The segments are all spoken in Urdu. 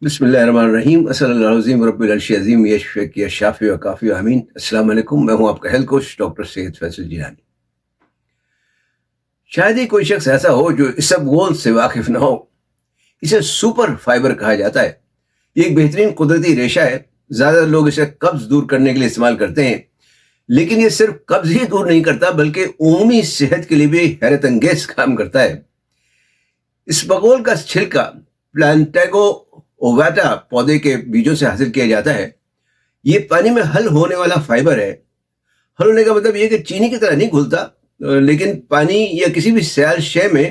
بسم اللہ الرحمن الرحیم صلی اللہ عظیم رب العرش عظیم یشفیق یا شافی و کافی و امین۔ السلام علیکم، میں ہوں آپ کا ہیلتھ کوچ ڈاکٹر سید فیصل جیلانی۔ شاید ہی کوئی شخص ایسا ہو جو اس سب گول سے واقف نہ ہو۔ اسے سپر فائبر کہا جاتا ہے۔ یہ ایک بہترین قدرتی ریشہ ہے۔ زیادہ لوگ اسے قبض دور کرنے کے لیے استعمال کرتے ہیں، لیکن یہ صرف قبض ہی دور نہیں کرتا بلکہ عمومی صحت کے لیے بھی حیرت انگیز کام کرتا ہے۔ اس بقول کا چھلکا پلانٹیگو اوواٹا پودے کے بیجوں سے حاصل کیا جاتا ہے۔ یہ پانی میں حل ہونے والا فائبر ہے۔ حل ہونے کا مطلب یہ کہ چینی کی طرح نہیں گھلتا، لیکن پانی یا کسی بھی سیال شے میں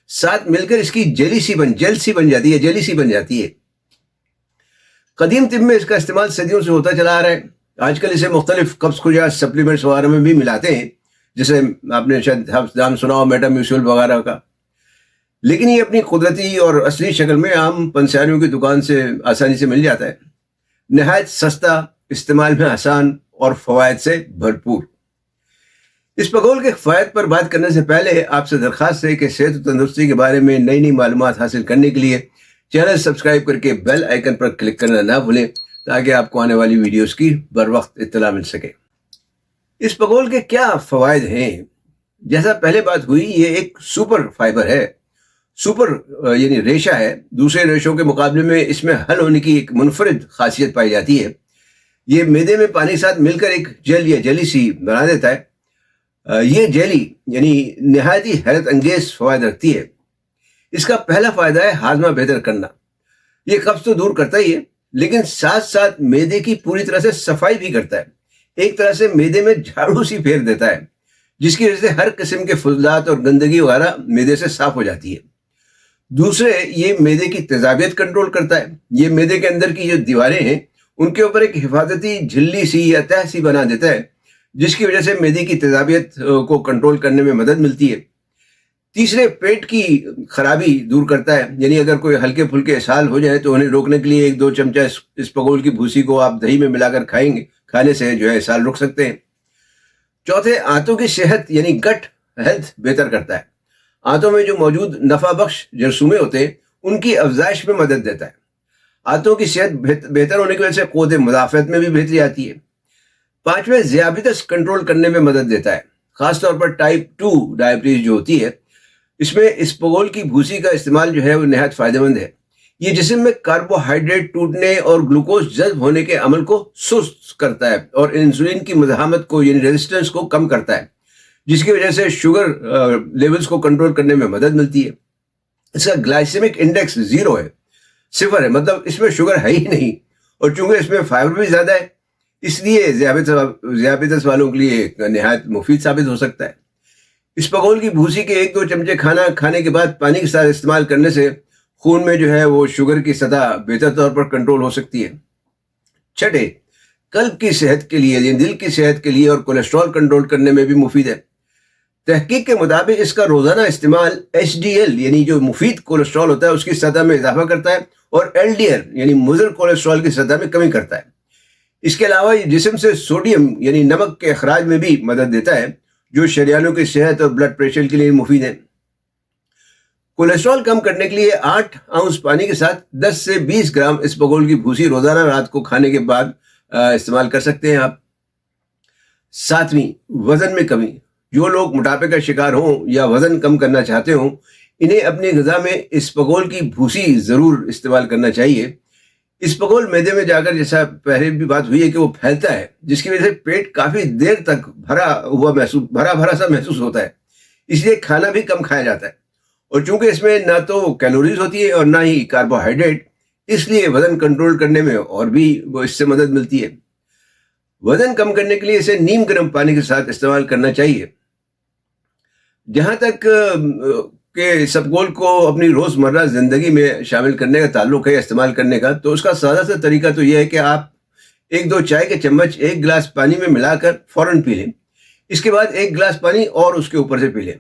ساتھ مل کر اس کی جیلی سی بن جاتی ہے۔ قدیم طب میں اس کا استعمال صدیوں سے ہوتا چلا آ رہا ہے۔ آج کل اسے مختلف قبض کجا سپلیمنٹس وغیرہ میں بھی ملاتے ہیں، جیسے آپ نے شاید نام سنا ہو میٹا میوسول وغیرہ کا، لیکن یہ اپنی قدرتی اور اصلی شکل میں عام پنساریوں کی دکان سے آسانی سے مل جاتا ہے۔ نہایت سستا، استعمال میں آسان اور فوائد سے بھرپور۔ اس بقول کے فوائد پر بات کرنے سے پہلے آپ سے درخواست ہے کہ صحت و تندرستی کے بارے میں نئی نئی معلومات حاصل کرنے کے لیے چینل سبسکرائب کر کے بیل آئیکن پر کلک کرنا نہ بھولیں، تاکہ آپ کو آنے والی ویڈیوز کی بر وقت اطلاع مل سکے۔ اس بقول کے کیا فوائد ہیں؟ جیسا پہلے بات ہوئی، یہ ایک سپر فائبر ہے۔ سپر یعنی ریشہ ہے۔ دوسرے ریشوں کے مقابلے میں اس میں حل ہونے کی ایک منفرد خاصیت پائی جاتی ہے۔ یہ معدے میں پانی کے ساتھ مل کر ایک جیل یا جیلی سی بنا دیتا ہے۔ یہ جیلی یعنی نہایت ہی حیرت انگیز فوائد رکھتی ہے۔ اس کا پہلا فائدہ ہے ہاضمہ بہتر کرنا۔ یہ قبض تو دور کرتا ہی ہے، لیکن ساتھ ساتھ معدے کی پوری طرح سے صفائی بھی کرتا ہے۔ ایک طرح سے معدے میں جھاڑو سی پھیر دیتا ہے، جس کی وجہ سے ہر قسم کے فضلات اور گندگی وغیرہ معدے سے صاف ہو جاتی ہے۔ دوسرے، یہ معدے کی تیزابیت کنٹرول کرتا ہے۔ یہ معدے کے اندر کی جو دیواریں ہیں ان کے اوپر ایک حفاظتی جھلی سی یا تہ سی بنا دیتا ہے، جس کی وجہ سے معدے کی تیزابیت کو کنٹرول کرنے میں مدد ملتی ہے۔ تیسرے، پیٹ کی خرابی دور کرتا ہے۔ یعنی اگر کوئی ہلکے پھلکے اسہال ہو جائے تو انہیں روکنے کے لیے 1-2 چمچہ اس بقول کی بھوسی کو آپ دہی میں ملا کر کھانے سے جو ہے اسہال رک سکتے ہیں۔ چوتھے، آنتوں کی صحت یعنی گٹ ہیلتھ بہتر کرتا ہے۔ آنتوں میں جو موجود نفع بخش جرثومے ہوتے ہیں ان کی افزائش میں مدد دیتا ہے۔ آنتوں کی صحت بہتر ہونے کی وجہ سے قوت مدافعت میں بھی بہتری آتی ہے۔ پانچویں، ذیابیطس کنٹرول کرنے میں مدد دیتا ہے، خاص طور پر ٹائپ 2 ڈائبٹیز جو ہوتی ہے۔ اس میں اس بقول کی بھوسی کا استعمال جو ہے وہ نہایت فائدہ مند ہے۔ یہ جسم میں کاربوہائیڈریٹ ٹوٹنے اور گلوکوز جذب ہونے کے عمل کو سست کرتا ہے اور انسولین کی مزاحمت کو یعنی ریزسٹنس کو کم کرتا ہے، جس کی وجہ سے شوگر لیولز کو کنٹرول کرنے میں مدد ملتی ہے۔ اس کا گلائسیمک انڈیکس 0 ہے، 0 ہے، مطلب اس میں شوگر ہے ہی نہیں، اور چونکہ اس میں فائبر بھی زیادہ ہے اس لیے ذیابیطس والوں کے لیے نہایت مفید ثابت ہو سکتا ہے۔ اس بقول کی بھوسی کے 1-2 چمچے کھانا کھانے کے بعد پانی کے ساتھ استعمال کرنے سے خون میں جو ہے وہ شوگر کی سطح بہتر طور پر کنٹرول ہو سکتی ہے۔ چھٹے، قلب کی صحت کے لیے یعنی دل کی صحت کے لیے اور کولیسٹرول کنٹرول کرنے میں بھی مفید ہے۔ تحقیق کے مطابق اس کا روزانہ استعمال HDL یعنی جو مفید کولیسٹرول ہوتا ہے اس کی سطح میں اضافہ کرتا ہے، اور LDL یعنی مضر کولیسٹرول کی سطح میں کمی کرتا ہے۔ اس کے علاوہ یہ جسم سے سوڈیم یعنی نمک کے اخراج میں بھی مدد دیتا ہے، جو شریانوں کی صحت اور بلڈ پریشر کے لیے مفید ہے۔ کولیسٹرول کم کرنے کے لیے 8 اونس پانی کے ساتھ 10 سے 20 گرام اس بقول کی بھوسی روزانہ رات کو کھانے کے بعد استعمال کر سکتے ہیں آپ۔ ساتویں، وزن میں کمی۔ جو لوگ موٹاپے کا شکار ہوں یا وزن کم کرنا چاہتے ہوں انہیں اپنی غذا میں اس بقول کی بھوسی ضرور استعمال کرنا چاہیے۔ اس بقول معدے میں جا کر، جیسا پہلے بھی بات ہوئی ہے، کہ وہ پھیلتا ہے، جس کی وجہ سے پیٹ کافی دیر تک بھرا سا محسوس ہوتا ہے۔ اس لیے کھانا بھی کم کھایا جاتا ہے، اور چونکہ اس میں نہ تو کیلوریز ہوتی ہے اور نہ ہی کاربوہائیڈریٹ، اس لیے وزن کنٹرول کرنے میں اور بھی اس سے مدد ملتی ہے۔ وزن کم کرنے کے لیے اسے نیم گرم پانی کے ساتھ استعمال کرنا چاہیے۔ جہاں تک کہ اس بقول کو اپنی روزمرہ زندگی میں شامل کرنے کا تعلق ہے، استعمال کرنے کا، تو اس کا سادہ سا طریقہ تو یہ ہے کہ آپ 1-2 چائے کے چمچ 1 گلاس پانی میں ملا کر فوراً پی لیں۔ اس کے بعد 1 گلاس پانی اور اس کے اوپر سے پی لیں۔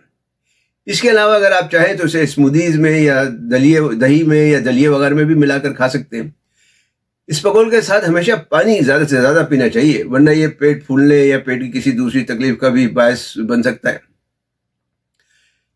اس کے علاوہ اگر آپ چاہیں تو اسے اسمودیز میں یا دہی میں یا دلیے وغیرہ میں بھی ملا کر کھا سکتے ہیں۔ اس بقول کے ساتھ ہمیشہ پانی زیادہ سے زیادہ پینا چاہیے، ورنہ یہ پیٹ پھولنے یا پیٹ کی کسی دوسری تکلیف کا بھی باعث بن سکتا ہے۔